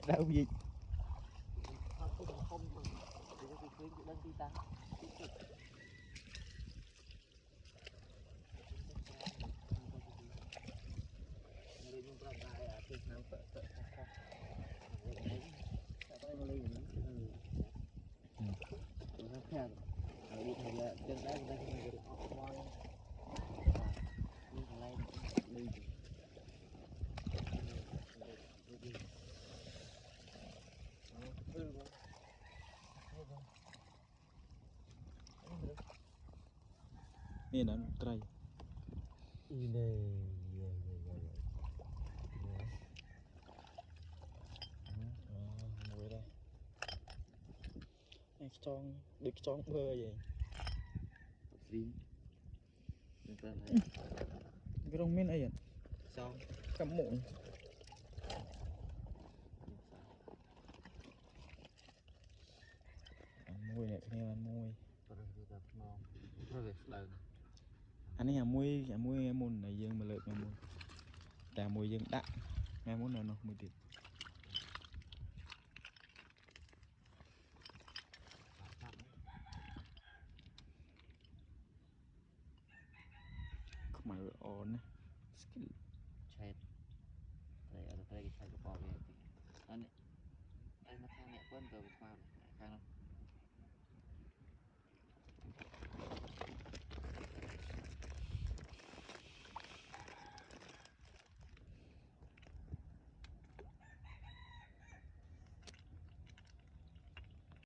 đâu gì miền đó trai mùi đây chong được chong bơ vậy cái rong miên ấy sao cắm muộn mùi này cái này mùi anh ấy mùi mùn này dương mà lợi mà mùiแต่มวยยังđắt nghe muốn nào nó mùi tiệt không mà ổn này skill chạy đây ở đây cái chạy của bò về thì anh ấy nó thang nhẹ quân rồi qua